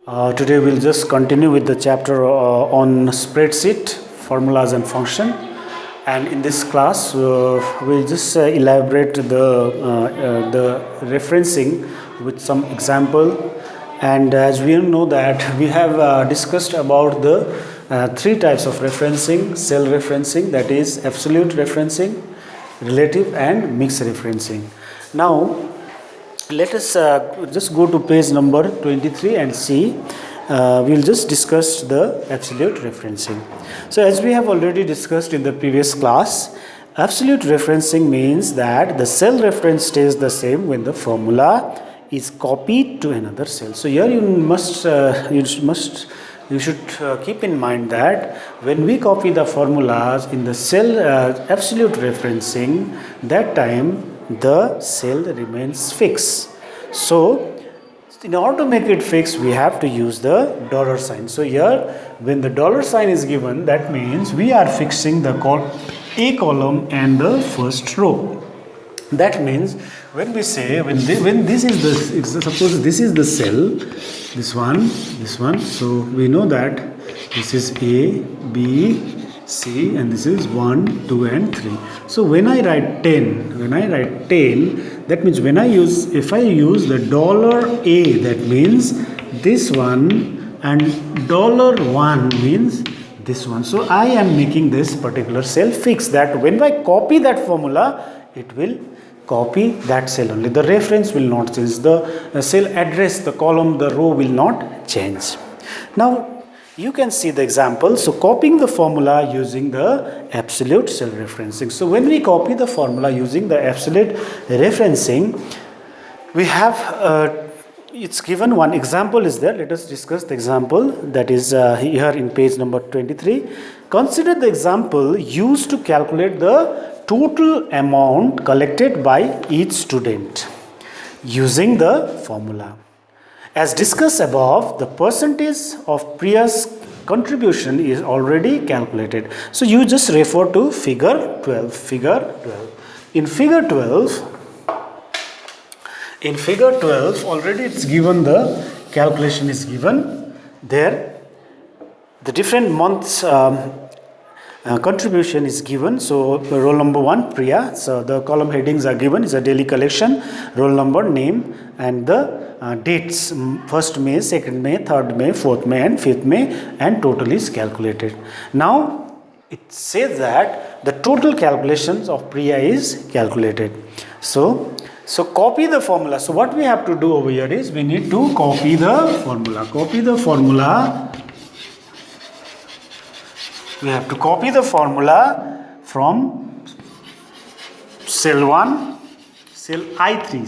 Today we'll just continue with the chapter on spreadsheet formulas and function, and in this class we'll just elaborate the referencing with some example. And as we know that we have discussed about the three types of referencing: cell referencing, that is absolute referencing, relative and mixed referencing. Now let us just go to page number 23 and see. We'll just discuss the absolute referencing. So as we have already discussed in the previous class, absolute referencing means that the cell reference stays the same when the formula is copied to another cell. So here you should keep in mind that when we copy the formulas in the cell absolute referencing, that time the cell remains fixed. So in order to make it fixed, we have to use the dollar sign. So here when the dollar sign is given, that means we are fixing the A column and the first row. That means when we say when this is the, suppose this is the cell, this one, so we know that this is A, B, C, and this is 1, 2 and 3. So when I write 10, that means if I use the dollar $A, that means this one, and $1 means this one. So I am making this particular cell fixed, that when I copy that formula, it will copy that cell only. The reference will not change. The cell address, the column, the row will not change. Now you can see the example. So copying the formula using the absolute cell referencing. So when we copy the formula using the absolute referencing, we have it's given one example is there. Let us discuss the example that is here in page number 23. Consider the example used to calculate the total amount collected by each student using the formula. As discussed above, the percentage of Priya's contribution is already calculated. So you just refer to figure 12. In figure 12 already it's given, the calculation is given there. The different months contribution is given. So roll number 1 Priya, so the column headings are given, is a daily collection, roll number, name, and the dates: 1st May, 2nd May, 3rd May, 4th May and 5th May, and total is calculated. Now it says that the total calculations of Priya is calculated. So copy the formula. So what we have to do over here is we need to copy the formula. We have to copy the formula from cell 1, cell I3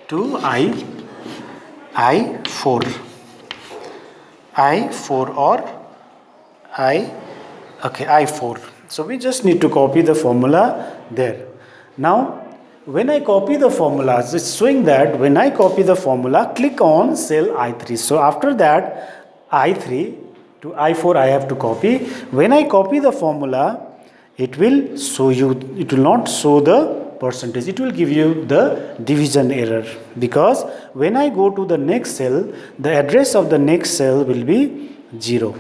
to I4. So we just need to copy the formula there. Now when I copy the formula, it's showing that when I copy the formula, click on cell I3. So after that, I3 to I4 I have to copy. When I copy the formula, it will show you, it will not show the percentage, it will give you the division error, because when I go to the next cell, the address of the next cell will be 0.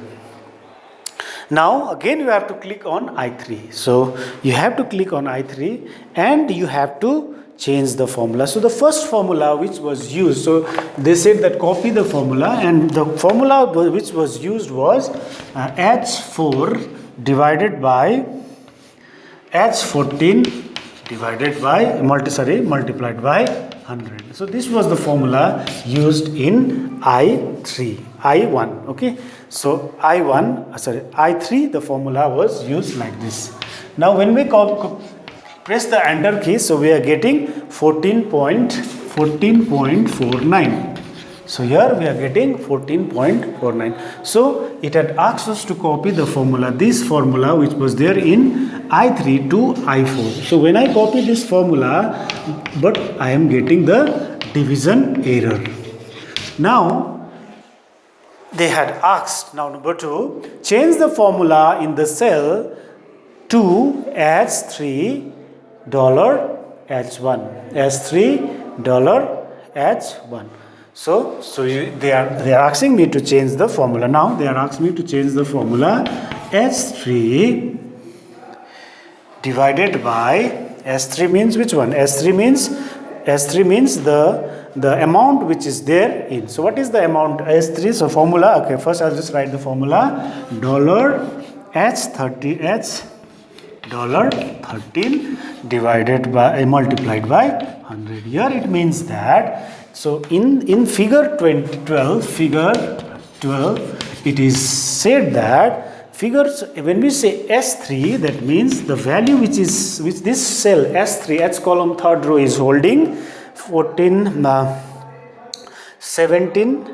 Now again you have to click on I3. So you have to click on I3 and you have to change the formula. So the first formula which was used, so they said that copy the formula, and the formula which was used was H4 divided by H14 multiplied by 100. So this was the formula used in I1. Okay, so I3, the formula was used like this. Now when we press the enter key, so we are getting 14.49. So here we are getting 14.49. So it had asked us to copy the formula, this formula which was there in I3 to I4. So when I copy this formula, but I am getting the division error. Now they had asked, now number 2, change the formula in the cell to H3 $H1, H3 H1. They are asking me to change the formula. Now they are asking me to change the formula. H3 divided by S3 means which one? S3 means the amount which is there in. So what is the amount S3? So formula. Okay, first I'll just write the formula. $13 divided by multiplied by 100. Here it means that, so in figure 12 it is said that when we say S3, that means the value which this cell S3, H column third row, is holding 17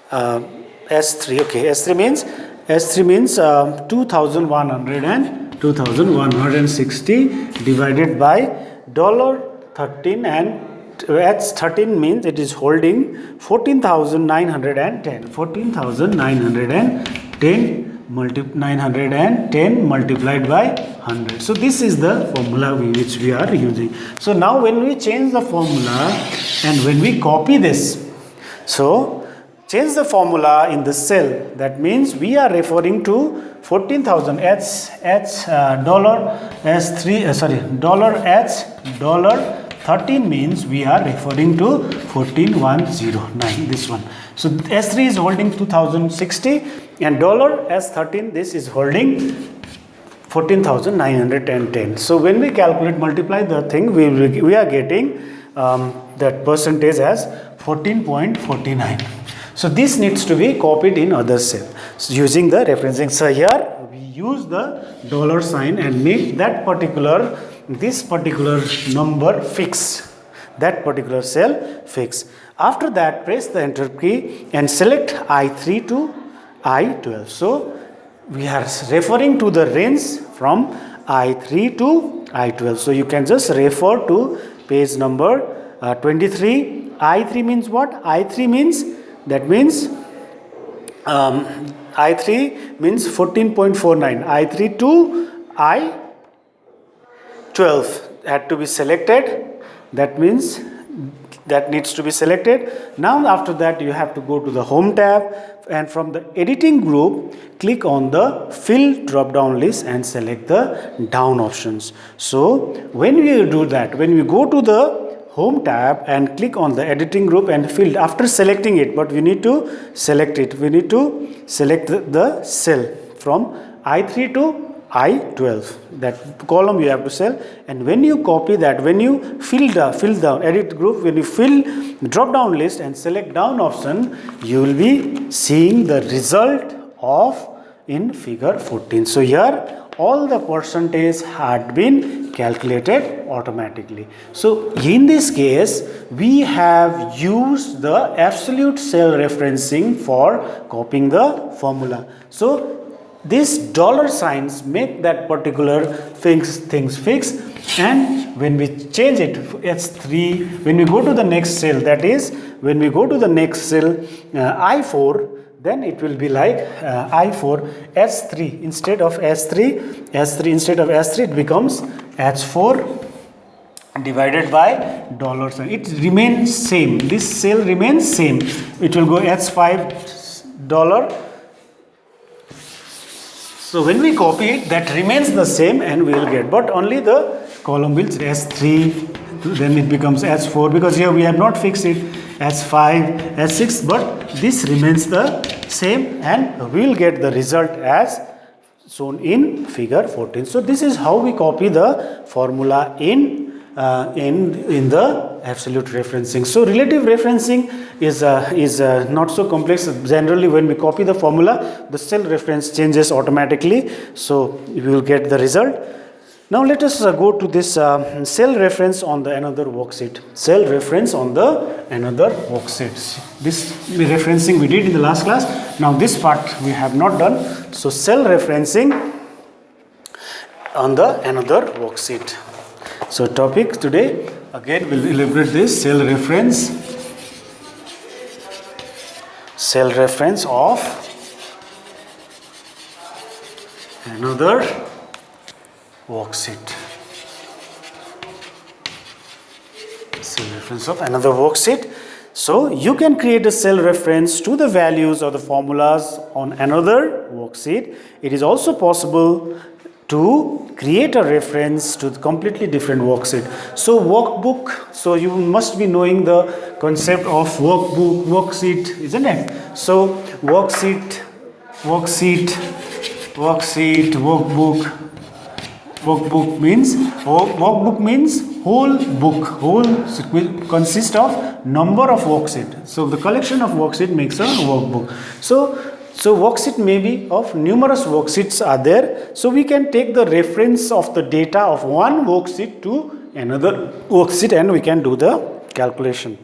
S3. Okay, S3 means 2160 divided by $13, and H13 means it is holding 14,910 multiplied by 100. So this is the formula which we are using. So now when we change the formula and when we copy this, so change the formula in the cell, that means we are referring to 14,000 $13 means we are referring to 14109, this one. So S3 is holding 2060 and $S13, this is holding 14,910. So when we calculate, multiply the thing, we are getting that percentage as 14.49. So this needs to be copied in other cell using the referencing. So here we use the dollar sign and make this particular number fix, that particular cell fix. After that, press the enter key and select I3 to I12. So we are referring to the range from I3 to I12. So you can just refer to page number 23. I3 means what? I3 means, that means I3 means 14.49. I3 to I12 had to be selected. That means that needs to be selected. Now after that you have to go to the home tab, and from the editing group click on the fill drop down list and select the down options. So when we do that, when we go to the home tab and click on the editing group and fill, after selecting it, but we need to select it, we need to select the cell from I3 to I12, that column you have to sell. And when you copy that, when you fill down edit group, when you fill drop down list and select down option, you will be seeing the result of in figure 14. So here all the percentage had been calculated automatically. So in this case we have used the absolute cell referencing for copying the formula. So these dollar signs make that particular things fix, and when we change it H3, when we go to the next cell, that is when we go to the next cell I4, then it will be like I4 S3 instead of S3 instead of S3 it becomes H4 divided by dollar sign. It remains same, this cell remains same, it will go H5 dollar. So when we copy it, that remains the same and we will get, but only the column will S3, then it becomes S4, because here we have not fixed it, S5, S6, but this remains the same and we will get the result as shown in figure 14. So this is how we copy the formula in the absolute referencing. So relative referencing is not so complex. Generally when we copy the formula, the cell reference changes automatically, so we will get the result. Now let us go to this cell reference on the another worksheet. Cell reference on the another worksheet. This referencing we did in the last class. Now this part we have not done. So cell referencing on the another worksheet. So topic today again we'll elaborate this cell reference of another worksheet. cell reference of another worksheet. So you can create a cell reference to the values or the formulas on another worksheet. It is also possible to create a reference to the completely different worksheet. So workbook, so you must be knowing the concept of workbook, worksheet, isn't it? So worksheet, workbook. Workbook means whole book. Whole will consist of number of worksheet. So the collection of worksheet makes a workbook. So worksheet may be of numerous worksheets are there. So we can take the reference of the data of one worksheet to another worksheet and we can do the calculation.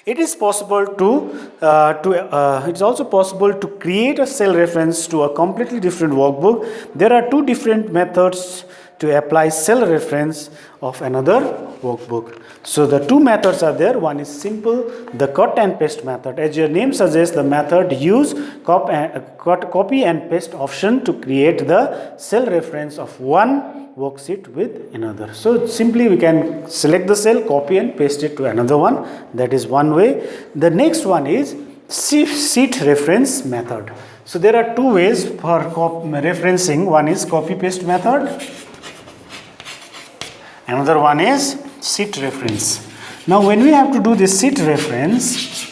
It is possible it's also possible to create a cell reference to a completely different workbook. There are two different methods to apply cell reference of another workbook. So the two methods are there. One is simple, the cut and paste method. As your name suggests, the method use copy and paste option to create the cell reference of one worksheet with another. So simply we can select the cell, copy and paste it to another one. That is one way. The next one is sheet reference method. So there are two ways for referencing. One is copy paste method. Another one is sheet reference. Now when we have to do this sheet reference,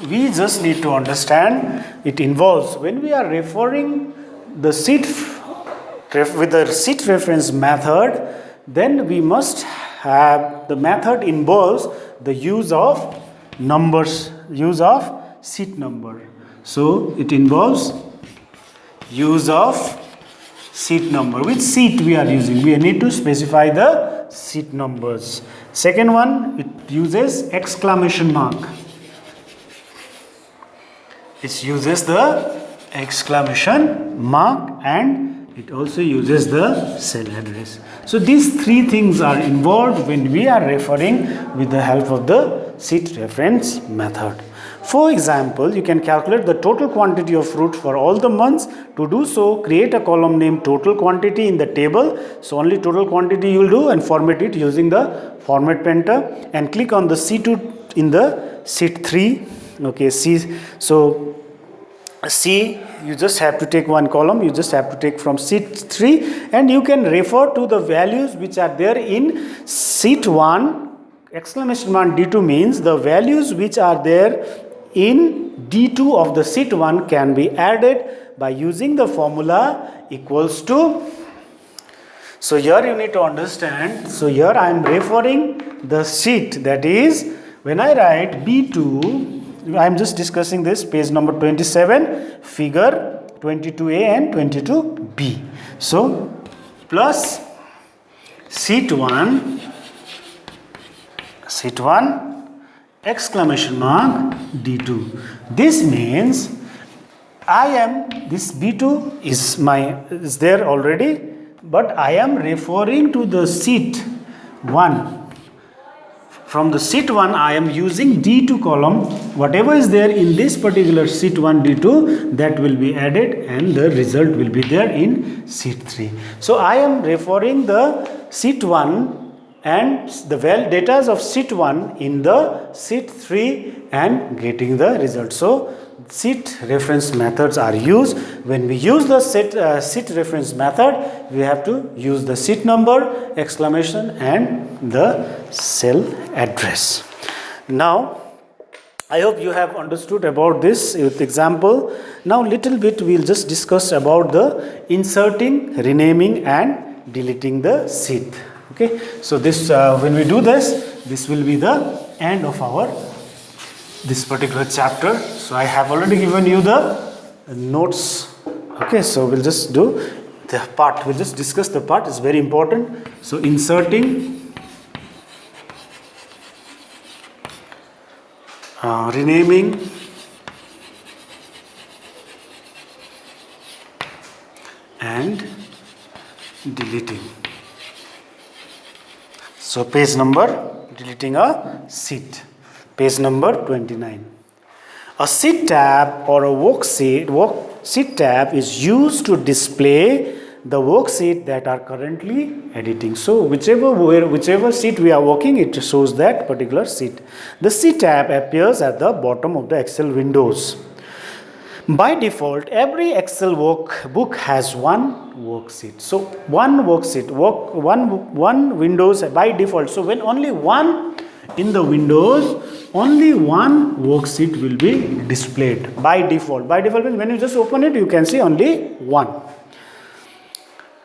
we just need to understand it involves, when we are referring the sheet with the sheet reference method, then we must have the method involves the use of numbers, use of sheet number. So it involves use of sheet number. Which sheet we are using? We need to specify the sheet numbers. Second one, it uses exclamation mark. It uses the exclamation mark and it also uses the cell address. So these three things are involved when we are referring with the help of the sheet reference method. For example, you can calculate the total quantity of fruit for all the months. To do so, create a column named total quantity in the table. So only total quantity you will do and format it using the format painter and click on the C2 in the sheet 3. Okay, so you just have to take one column, you just have to take from sheet 3 and you can refer to the values which are there in sheet 1. Exclamation mark D2 means the values which are there in D2 of the sheet 1 can be added by using the formula equals to. So here you need to understand. So here I am referring the sheet, that is when I write B2, I am just discussing this page number 27, figure 22A and 22B. So plus sheet 1 exclamation mark D2. This means this B2 is there already, but I am referring to the sheet 1. From the sheet 1 I am using D2 column. Whatever is there in this particular sheet 1 D2, that will be added and the result will be there in sheet 3. So I am referring the sheet 1 and the data of sheet 1 in the sheet 3 and getting the result. So sheet reference methods are used. When we use the sheet reference method, we have to use the sheet number, exclamation and the cell address. Now I hope you have understood about this with example. Now little bit we will just discuss about the inserting, renaming and deleting the sheet. Okay, so this when we do this will be the end of our this particular chapter. So I have already given you the notes. Okay, so we'll just do the part. We'll just discuss the part. It's very important. So inserting, renaming, and deleting. So page number, deleting a sheet. Page number 29. A sheet tab or a worksheet tab is used to display the worksheet that are currently editing. So whichever sheet we are working, it shows that particular sheet. The sheet tab appears at the bottom of the Excel windows. By default, every Excel workbook has one worksheet. So one worksheet, one windows by default. So when only one in the windows, only one worksheet will be displayed by default. By default means when you just open it, you can see only one.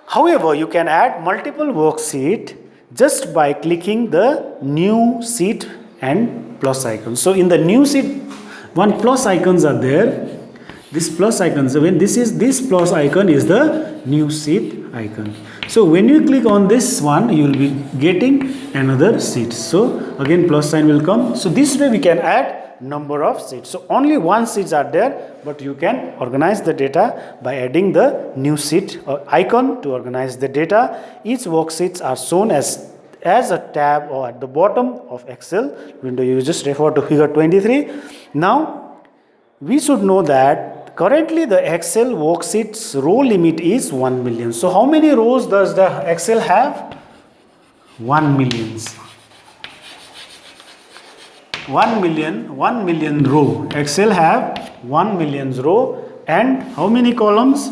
However, you can add multiple worksheet just by clicking the new sheet and plus icon. So in the new sheet, one plus icons are there. This plus icon, so when this plus icon is the new sheet icon. So when you click on this one, you will be getting another sheet. So again plus sign will come. So this way we can add number of sheets. So only one sheets are there, but you can organize the data by adding the new sheet or icon to organize the data. Each worksheets are shown as a tab or at the bottom of Excel window. You just refer to figure 23. Now we should know that currently the Excel worksheets row limit is 1 million. So how many rows does the Excel have? 1 million. 1 million row. Excel have 1 million row. And how many columns?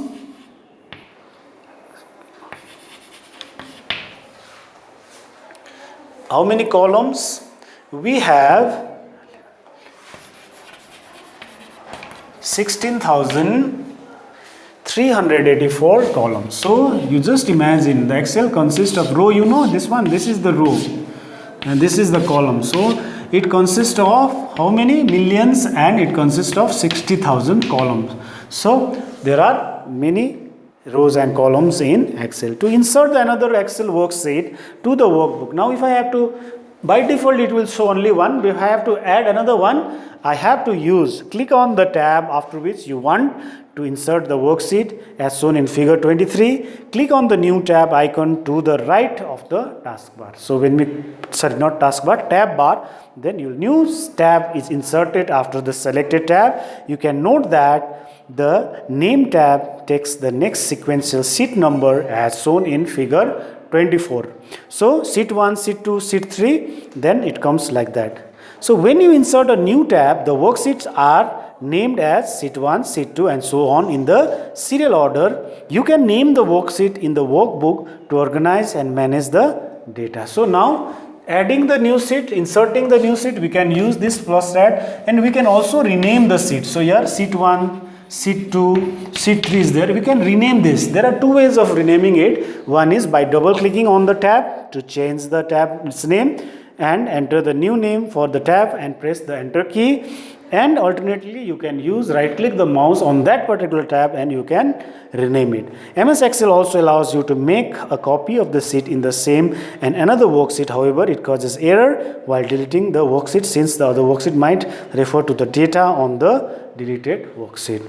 How many columns? We have 16,384 columns. So you just imagine the Excel consists of row, this one, this is the row and this is the column. So it consists of how many millions, and it consists of 60,000 columns. So there are many rows and columns in Excel. To insert another Excel worksheet to the workbook, now if I have to, by default it will show only one. If I have to add another one, I have to click on the tab after which you want to insert the worksheet as shown in figure 23. Click on the new tab icon to the right of the taskbar. So when tab bar, then your new tab is inserted after the selected tab. You can note that the name tab takes the next sequential sheet number as shown in figure 24. So sheet 1, sheet 2, sheet 3, then it comes like that. So when you insert a new tab, the worksheets are named as sheet 1, sheet 2 and so on in the serial order. You can name the worksheet in the workbook to organize and manage the data. So now adding the new sheet, inserting the new sheet, we can use this plus tab, and we can also rename the sheet. So here sheet 1, sheet 2, sheet 3 is there. We can rename this. There are two ways of renaming it. One is by double clicking on the tab to change the tab's name and enter the new name for the tab and press the enter key. And alternately, you can use right click the mouse on that particular tab and you can rename it. MS Excel also allows you to make a copy of the sheet in the same and another worksheet. However, it causes error while deleting the worksheet, since the other worksheet might refer to the data on the deleted worksheet.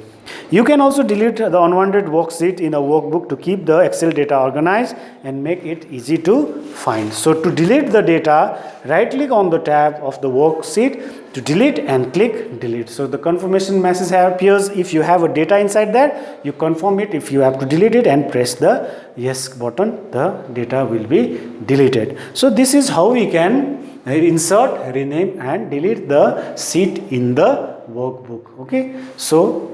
You can also delete the unwanted worksheet in a workbook to keep the Excel data organized and make it easy to find. So to delete the data, right click on the tab of the worksheet to delete and click delete. So the confirmation message appears. If you have a data inside that, you confirm it. If you have to delete it and press the yes button, the data will be deleted. So this is how we can insert, rename and delete the sheet in the workbook. Okay, so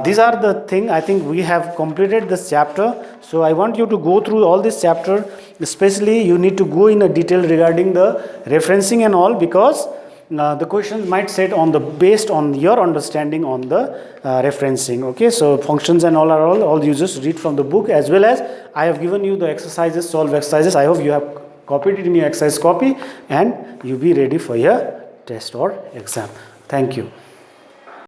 these are the thing. I think we have completed this chapter. So I want you to go through all this chapter. Especially you need to go in a detail regarding the referencing and all, because the questions might set on the based on your understanding on the referencing. Okay, so functions and all you just read from the book, as well as I have given you the exercises, solve exercises. I hope you have copied it in your exercise copy and you be ready for your test or exam. Thank you.